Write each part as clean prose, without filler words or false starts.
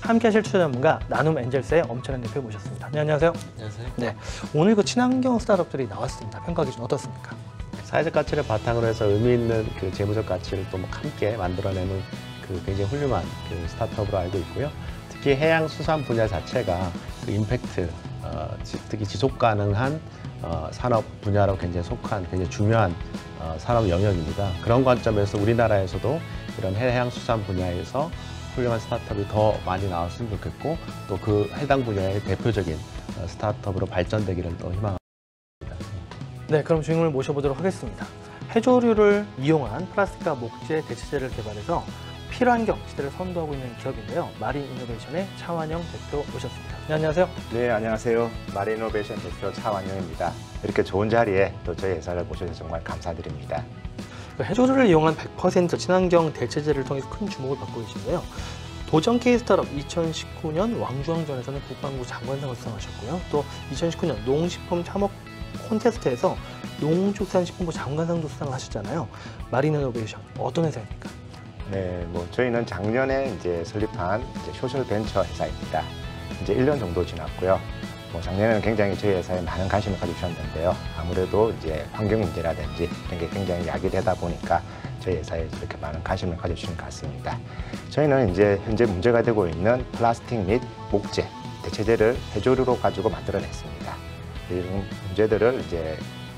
함께 하실 투자 전문가 나눔 엔젤스의 엄철현 대표 모셨습니다. 네, 안녕하세요. 안녕하세요. 네, 오늘 그 친환경 스타트업들이 나왔습니다. 평가 기준 어떻습니까? 사회적 가치를 바탕으로 해서 의미 있는 그 재무적 가치를 또 함께 만들어내는 그 굉장히 훌륭한 그 스타트업으로 알고 있고요. 특히 해양수산 분야 자체가 그 임팩트, 특히 지속 가능한 산업 분야로 굉장히 속한 굉장히 중요한 산업 영역입니다. 그런 관점에서 우리나라에서도 이런 해양수산 분야에서 훌륭한 스타트업이 더 많이 나왔으면 좋겠고 또 그 해당 분야의 대표적인 스타트업으로 발전되기를 또 희망합니다. 네, 그럼 주인공을 모셔보도록 하겠습니다. 해조류를 이용한 플라스틱과 목재 대체재를 개발해서 필환경 시대를 선도하고 있는 기업인데요. 마린이노베이션의 차완영 대표 모셨습니다. 네, 안녕하세요. 네, 안녕하세요. 마린이노베이션 대표 차완영입니다. 이렇게 좋은 자리에 또 저희 회사를 모셔서 정말 감사드립니다. 해조류를 이용한 100% 친환경 대체재를 통해서 큰 주목을 받고 계신데요. 도전 K 스타트업 2019년 왕중왕전에서는 국방부 장관상을 수상하셨고요. 또 2019년 농식품 참혹 콘테스트에서 농축산식품부 장관상도 수상을 하셨잖아요. 마린이노베이션 어떤 회사입니까? 네, 저희는 작년에 이제 설립한 소셜 벤처 회사입니다. 이제 1년 정도 지났고요. 작년에는 굉장히 저희 회사에 많은 관심을 가져주셨는데요. 아무래도 이제 환경 문제라든지 이런 게 굉장히 야기되다 보니까 저희 회사에 이렇게 많은 관심을 가져주신 것 같습니다. 저희는 이제 현재 문제가 되고 있는 플라스틱 및 목재, 대체재를 해조류로 가지고 만들어냈습니다. 이런 문제들을 이제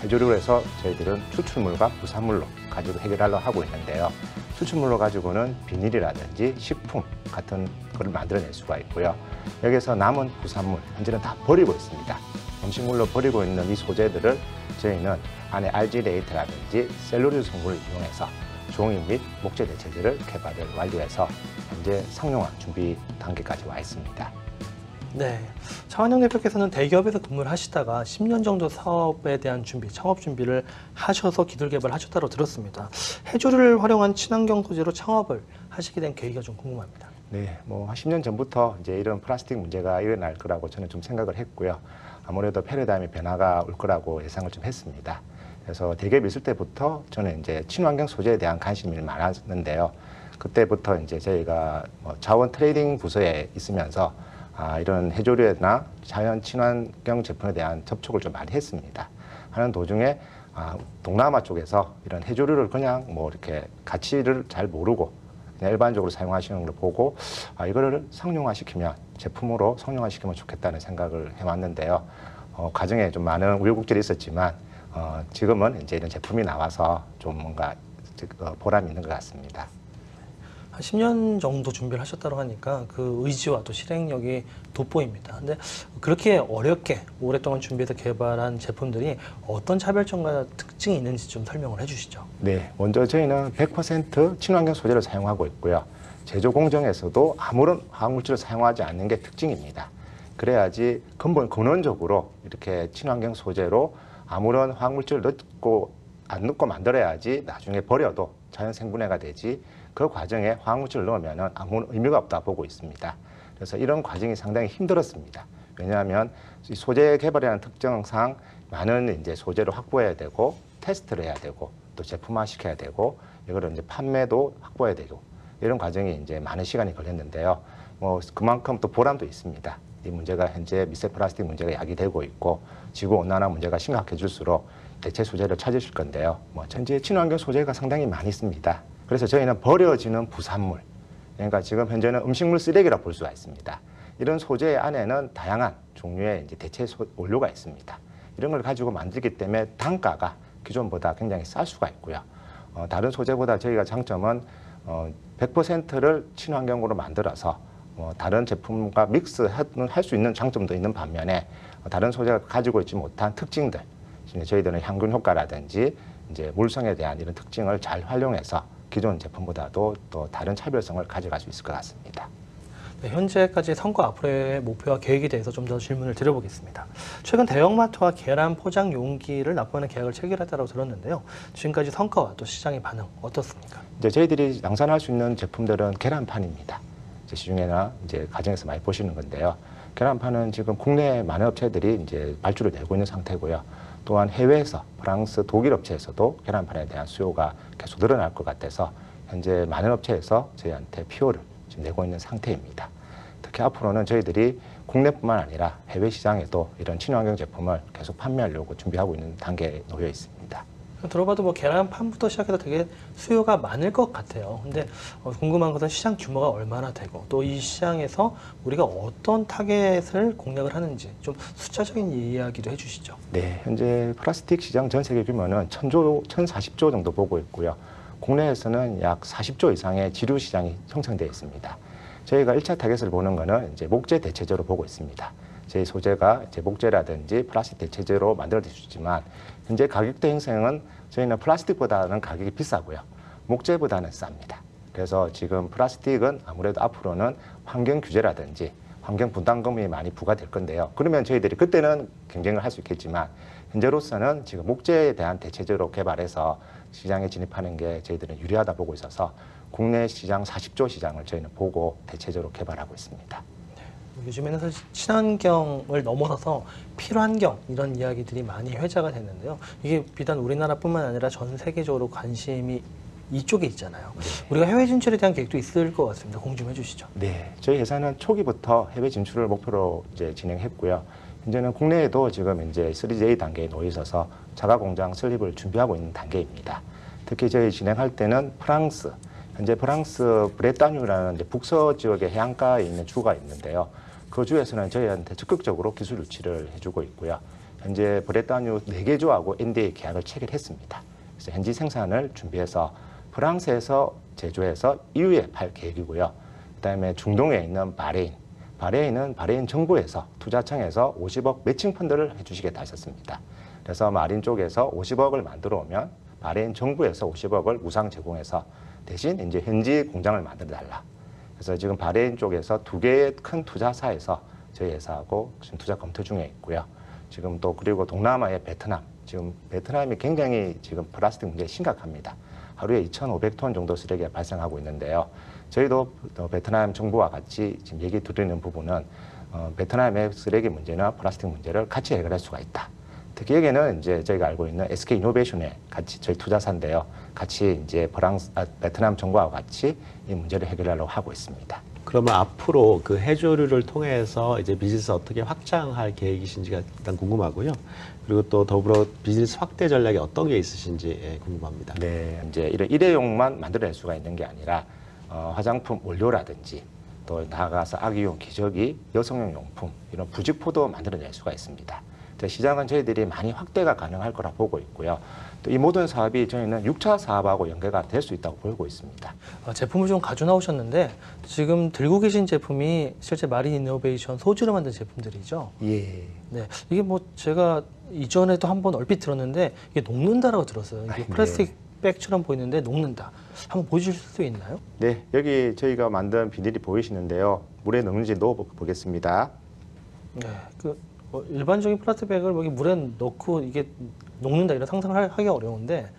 해조류로 해서 저희들은 추출물과 부산물로 가지고 해결하려고 하고 있는데요. 추출물로 가지고는 비닐이라든지 식품 같은 것을 만들어낼 수가 있고요. 여기서 남은 부산물, 현재는 다 버리고 있습니다. 음식물로 버리고 있는 이 소재들을 저희는 안에 알지레이트라든지 셀룰로스 성분을 이용해서 종이 및 목재 대체재를 개발을 완료해서 현재 상용화 준비 단계까지 와 있습니다. 네, 차완영 대표께서는 대기업에서 근무를 하시다가 10년 정도 사업에 대한 준비, 창업 준비를 하셔서 기술 개발을 하셨다고 들었습니다. 해조류를 활용한 친환경 소재로 창업을 하시게 된 계기가 좀 궁금합니다. 네, 한 10년 전부터 이제 이런 플라스틱 문제가 일어날 거라고 저는 좀 생각을 했고요. 아무래도 패러다임의 변화가 올 거라고 예상을 좀 했습니다. 그래서 대기업에 있을 때부터 저는 이제 친환경 소재에 대한 관심이 많았는데요. 그때부터 이제 저희가 자원 트레이딩 부서에 있으면서 이런 해조류나 자연 친환경 제품에 대한 접촉을 좀 많이 했습니다. 하는 도중에 동남아 쪽에서 이런 해조류를 그냥 이렇게 가치를 잘 모르고 그냥 일반적으로 사용하시는 걸 보고 이거를 상용화시키면 제품으로 상용화시키면 좋겠다는 생각을 해왔는데요. 과정에 좀 많은 우여곡절이 있었지만 지금은 이제 이런 제품이 나와서 좀 뭔가 보람이 있는 것 같습니다. 한 10년 정도 준비를 하셨다고 하니까 그 의지와 또 실행력이 돋보입니다. 근데 그렇게 어렵게 오랫동안 준비해서 개발한 제품들이 어떤 차별점과 특징이 있는지 좀 설명을 해주시죠. 네, 먼저 저희는 100% 친환경 소재를 사용하고 있고요. 제조 공정에서도 아무런 화학물질을 사용하지 않는 게 특징입니다. 그래야지 근원적으로 이렇게 친환경 소재로 아무런 화학물질을 안 넣고 만들어야지 나중에 버려도 자연 생분해가 되지 그 과정에 화학물질을 넣으면 아무 의미가 없다 보고 있습니다. 그래서 이런 과정이 상당히 힘들었습니다. 왜냐하면 소재 개발이라는 특성상 많은 이제 소재를 확보해야 되고 테스트를 해야 되고 또 제품화 시켜야 되고 이거를 이제 판매도 확보해야 되고 이런 과정이 이제 많은 시간이 걸렸는데요. 그만큼 또 보람도 있습니다. 이 문제가 현재 미세 플라스틱 문제가 야기되고 있고 지구 온난화 문제가 심각해질수록 대체 소재를 찾으실 건데요. 현재 친환경 소재가 상당히 많이 있습니다. 그래서 저희는 버려지는 부산물, 그러니까 지금 현재는 음식물 쓰레기라 볼 수가 있습니다. 이런 소재 안에는 다양한 종류의 이제 대체 원료가 있습니다. 이런 걸 가지고 만들기 때문에 단가가 기존보다 굉장히 쌀 수가 있고요. 다른 소재보다 저희가 장점은 100%를 친환경으로 만들어서 다른 제품과 믹스할 수 있는 장점도 있는 반면에 다른 소재가 가지고 있지 못한 특징들, 저희들은 향균 효과라든지 이제 물성에 대한 이런 특징을 잘 활용해서 기존 제품보다도 또 다른 차별성을 가져갈 수 있을 것 같습니다. 네, 현재까지 성과 앞으로의 목표와 계획에 대해서 좀 더 질문을 드려보겠습니다. 최근 대형마트와 계란 포장 용기를 납부하는 계약을 체결했다고 들었는데요. 지금까지 성과와 또 시장의 반응 어떻습니까? 이제 저희들이 양산할 수 있는 제품들은 계란판입니다. 이제 시중에나 이제 가정에서 많이 보시는 건데요. 계란판은 지금 국내 많은 업체들이 이제 발주를 내고 있는 상태고요. 또한 해외에서 프랑스, 독일 업체에서도 계란판에 대한 수요가 계속 늘어날 것 같아서 현재 많은 업체에서 저희한테 PO를 지금 내고 있는 상태입니다. 특히 앞으로는 저희들이 국내뿐만 아니라 해외 시장에도 이런 친환경 제품을 계속 판매하려고 준비하고 있는 단계에 놓여 있습니다. 들어봐도 뭐 계란판부터 시작해서 되게 수요가 많을 것 같아요. 근데 궁금한 것은 시장 규모가 얼마나 되고 또 이 시장에서 우리가 어떤 타겟을 공략을 하는지 좀 숫자적인 이야기도 해주시죠. 네, 현재 플라스틱 시장 전 세계 규모는 1,040조 정도 보고 있고요. 국내에서는 약 40조 이상의 지류 시장이 형성되어 있습니다. 저희가 1차 타겟을 보는 거는 이제 목재 대체재로 보고 있습니다. 저희 소재가 이제 목재라든지 플라스틱 대체재로 만들어질 수 있지만 현재 가격대 형성은 저희는 플라스틱보다는 가격이 비싸고요. 목재보다는 쌉니다. 그래서 지금 플라스틱은 아무래도 앞으로는 환경 규제라든지 환경 분담금이 많이 부과될 건데요. 그러면 저희들이 그때는 경쟁을 할 수 있겠지만 현재로서는 지금 목재에 대한 대체재로 개발해서 시장에 진입하는 게 저희들은 유리하다 보고 있어서 국내 시장 40조 시장을 저희는 보고 대체재로 개발하고 있습니다. 요즘에는 사실 친환경을 넘어서서 필환경 이런 이야기들이 많이 회자가 됐는데요. 이게 비단 우리나라뿐만 아니라 전 세계적으로 관심이 이쪽에 있잖아요. 네. 우리가 해외 진출에 대한 계획도 있을 것 같습니다. 공유 좀 해주시죠. 네, 저희 회사는 초기부터 해외 진출을 목표로 이제 진행했고요. 현재는 국내에도 지금 이제 3J 단계에 놓여 있어서 자가 공장 설립을 준비하고 있는 단계입니다. 특히 저희 진행할 때는 프랑스, 현재 프랑스 브레타뉴라는 북서 지역의 해안가에 있는 주가 있는데요. 그 주에서는 저희한테 적극적으로 기술 유치를 해주고 있고요. 현재 브레타뉴 4개 주하고 NDA 계약을 체결했습니다. 그래서 현지 생산을 준비해서 프랑스에서 제조해서 EU에 팔 계획이고요. 그다음에 중동에 있는 바레인은 바레인 정부에서 투자청에서 50억 매칭 펀드를 해주시겠다 하셨습니다. 그래서 마린 쪽에서 50억을 만들어 오면 바레인 정부에서 50억을 무상 제공해서 대신 이제 현지 공장을 만들어 달라. 그래서 지금 바레인 쪽에서 2개의 큰 투자사에서 저희 회사하고 지금 투자 검토 중에 있고요. 지금 또 그리고 동남아의 베트남, 지금 베트남이 굉장히 지금 플라스틱 문제 심각합니다. 하루에 2,500톤 정도 쓰레기가 발생하고 있는데요. 저희도 베트남 정부와 같이 지금 얘기 드리는 부분은 베트남의 쓰레기 문제나 플라스틱 문제를 같이 해결할 수가 있다. 특히 여기는 이제 저희가 알고 있는 SK 이노베이션에 같이 저희 투자사인데요. 같이 이제 베트남 정부와 같이 이 문제를 해결하려고 하고 있습니다. 그러면 앞으로 그 해조류를 통해서 이제 비즈니스 어떻게 확장할 계획이신지가 일단 궁금하고요. 그리고 또 더불어 비즈니스 확대 전략이 어떤 게 있으신지 궁금합니다. 네, 이제 이런 일회용만 만들어낼 수가 있는 게 아니라 화장품 원료라든지 또 나아가서 아기용, 기저귀, 여성용 용품 이런 부직포도 만들어낼 수가 있습니다. 시장은 저희들이 많이 확대가 가능할 거라 보고 있고요. 또 이 모든 사업이 저희는 6차 사업하고 연계가 될 수 있다고 보고 있습니다. 제품을 좀 가져 나오셨는데 지금 들고 계신 제품이 실제 마린 이노베이션 소재로 만든 제품들이죠? 예. 네, 이게 뭐 제가 이전에도 한번 얼핏 들었는데 이게 녹는다라고 들었어요. 이게 플라스틱 백처럼 보이는데 녹는다. 한번 보여주실 수 있나요? 네, 여기 저희가 만든 비닐이 보이시는데요. 물에 넣는지 넣어 보겠습니다. 네, 일반적인 플라스틱 백을 여기 물에 넣고 이게 녹는다 이런 상상을 하기 어려운데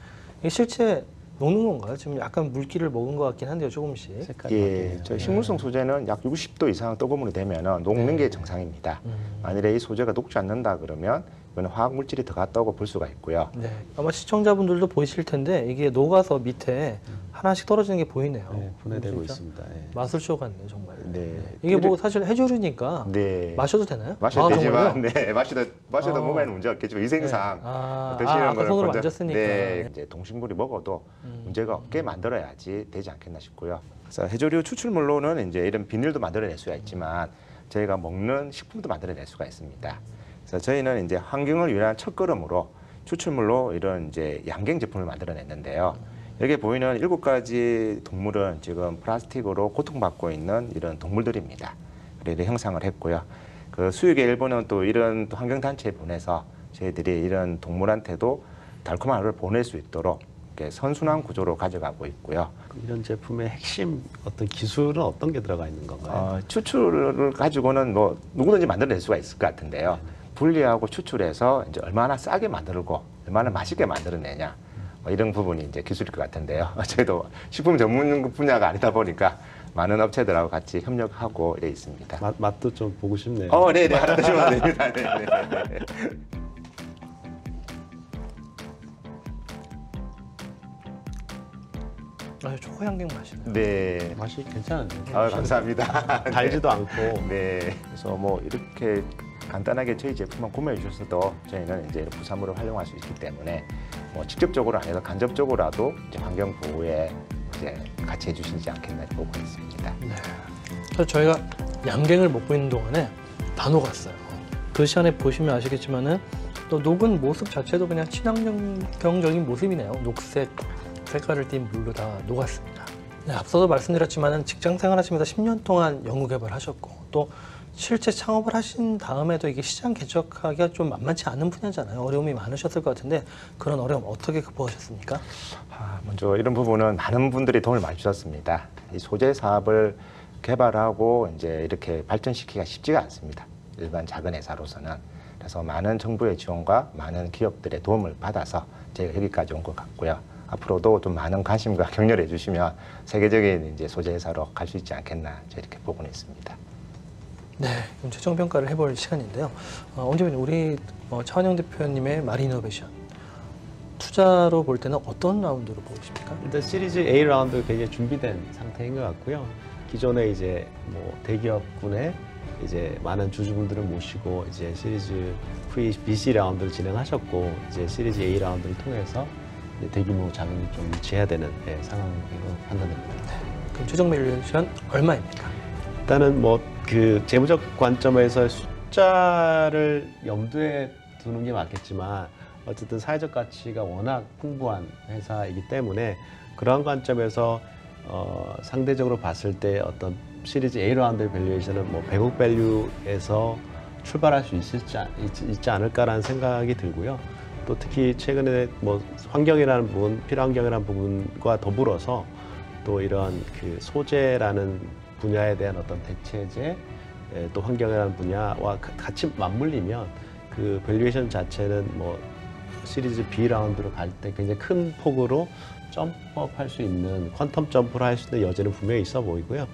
이게 실제 녹는 건가요? 지금 약간 물기를 먹은 것 같긴 한데요, 조금씩. 예, 저희 식물성 소재는 약 60도 이상 뜨거움으로 되면 녹는 게 정상입니다. 만일에 이 소재가 녹지 않는다 그러면 이거는 화학 물질이 들어갔다고 볼 수가 있고요. 네, 아마 시청자분들도 보이실 텐데 이게 녹아서 밑에 하나씩 떨어지는 게 보이네요. 네, 분해되고 있습니다. 마술쇼 같네요, 정말. 네. 이게 뭐 사실 해조류니까 네. 마셔도 되나요? 마셔도 되지만, 정말요? 네, 마셔도 몸에는 문제 없겠지만 위생상 네. 드시는 아까 거는 손으로 먼저, 만졌으니까. 네, 이제 동식물이 먹어도 문제가 없게 만들어야지 되지 않겠나 싶고요. 그래서 해조류 추출물로는 이제 이런 비닐도 만들어낼 수가 있지만 저희가 먹는 식품도 만들어낼 수가 있습니다. 그래서 저희는 이제 환경을 위한 첫걸음으로 추출물로 이런 이제 양갱 제품을 만들어냈는데요. 여기 보이는 7가지 동물은 지금 플라스틱으로 고통받고 있는 이런 동물들입니다. 그래서 형상을 했고요. 그 수익의 일부는 또 이런 환경단체에 보내서 저희들이 이런 동물한테도 달콤한 하루를 보낼 수 있도록 이렇게 선순환 구조로 가져가고 있고요. 이런 제품의 핵심 어떤 기술은 어떤 게 들어가 있는 건가요? 추출을 가지고는 뭐 누구든지 만들어낼 수가 있을 것 같은데요. 분리하고 추출해서 이제 얼마나 싸게 만들고 얼마나 맛있게 만들어내냐. 이런 부분이 이제 기술일 것 같은데요. 저희도 식품 전문 분야가 아니다 보니까 많은 업체들하고 같이 협력하고 이래 있습니다. 맛도 좀 보고 싶네요. 네네. 하나 드시면 됩니다. 네네. 초향경 맛이네요. 네. 맛이 괜찮은데. 감사합니다. 달지도 않고. 네. 그래서 뭐 이렇게 간단하게 저희 제품만 구매해 주셔서도 저희는 이제 부산물을 활용할 수 있기 때문에 뭐 직접적으로 아니라 간접적으로라도 이제 환경 보호에 이제 같이 해주시지 않겠나 보고 있습니다. 네. 그래서 저희가 양갱을 먹고 있는 동안에 다 녹았어요. 그 시간에 보시면 아시겠지만은 또 녹은 모습 자체도 그냥 친환경적인 모습이네요. 녹색 색깔을 띤 물로 다 녹았습니다. 네, 앞서도 말씀드렸지만은 직장 생활하시면서 10년 동안 연구 개발하셨고 또 실제 창업을 하신 다음에도 이게 시장 개척하기가 좀 만만치 않은 분야잖아요. 어려움이 많으셨을 것 같은데 그런 어려움 어떻게 극복하셨습니까? 먼저 이런 부분은 많은 분들이 도움을 많이 주셨습니다. 이 소재 사업을 개발하고 이제 이렇게 발전시키기가 쉽지가 않습니다. 일반 작은 회사로서는. 그래서 많은 정부의 지원과 많은 기업들의 도움을 받아서 저희가 여기까지 온 것 같고요. 앞으로도 좀 많은 관심과 격려를 해주시면 세계적인 이제 소재 회사로 갈 수 있지 않겠나 이렇게 보고는 있습니다. 네, 그럼 최종 평가를 해볼 시간인데요. 원장님, 우리 차원영 대표님의 마린이노베이션 투자로 볼 때는 어떤 라운드로 보십니까? 일단 시리즈 A 라운드 굉장히 준비된 상태인 것 같고요. 기존에 이제 뭐 대기업군에 이제 많은 주주분들을 모시고 이제 시리즈 BC 라운드를 진행하셨고 이제 시리즈 A 라운드를 통해서 이제 대규모 자금이 좀 유치해야 되는 상황으로 판단됩니다. 네, 그럼 최종 밸류에이션 얼마입니까? 일단은 뭐 그 재무적 관점에서 숫자를 염두에 두는 게 맞겠지만 어쨌든 사회적 가치가 워낙 풍부한 회사이기 때문에 그러한 관점에서 상대적으로 봤을 때 어떤 시리즈 A 라운드 밸류에이션은 뭐 100억 밸류에서 출발할 수 있지 않을까라는 생각이 들고요. 또 특히 최근에 뭐 환경이라는 부분, 필요환경이라는 부분과 더불어서 또 이런 그 소재라는 분야에 대한 어떤 대체제, 또 환경이라는 분야와 같이 맞물리면 그 밸류에이션 자체는 뭐 시리즈 B 라운드로 갈 때 굉장히 큰 폭으로 점프업 할 수 있는 퀀텀 점프를 할 수 있는 여지는 분명히 있어 보이고요.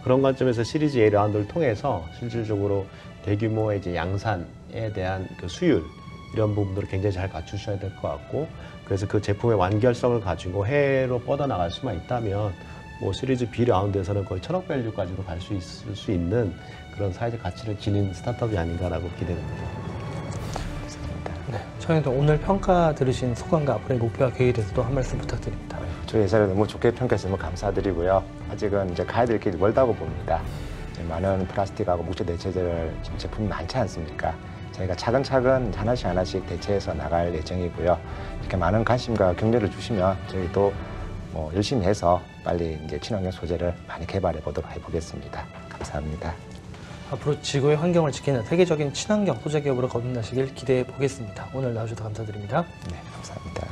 그런 관점에서 시리즈 A 라운드를 통해서 실질적으로 대규모의 이제 양산에 대한 그 수율 이런 부분들을 굉장히 잘 갖추셔야 될 것 같고 그래서 그 제품의 완결성을 가지고 해외로 뻗어나갈 수만 있다면 뭐 시리즈 B 라운드에서는 거의 1000억 밸류까지도 갈 수 있을 수 있는 그런 사회적 가치를 지닌 스타트업이 아닌가라고 기대됩니다. 네, 차원영 오늘 평가 들으신 소감과 앞으로의 목표와 계획에 대해서도 한 말씀 부탁드립니다. 저희 회사를 너무 좋게 평가해서 너무 감사드리고요. 아직은 이제 가야 될 길이 멀다고 봅니다. 많은 플라스틱하고 묵재 대체제를 제품이 많지 않습니까? 저희가 차근차근 하나씩 대체해서 나갈 예정이고요. 이렇게 많은 관심과 격려를 주시면 저희도 뭐 열심히 해서 빨리 이제 친환경 소재를 많이 개발해 보도록 해보겠습니다. 감사합니다. 앞으로 지구의 환경을 지키는 세계적인 친환경 소재 기업으로 거듭나시길 기대해 보겠습니다. 오늘 나와주셔서 감사드립니다. 네, 감사합니다.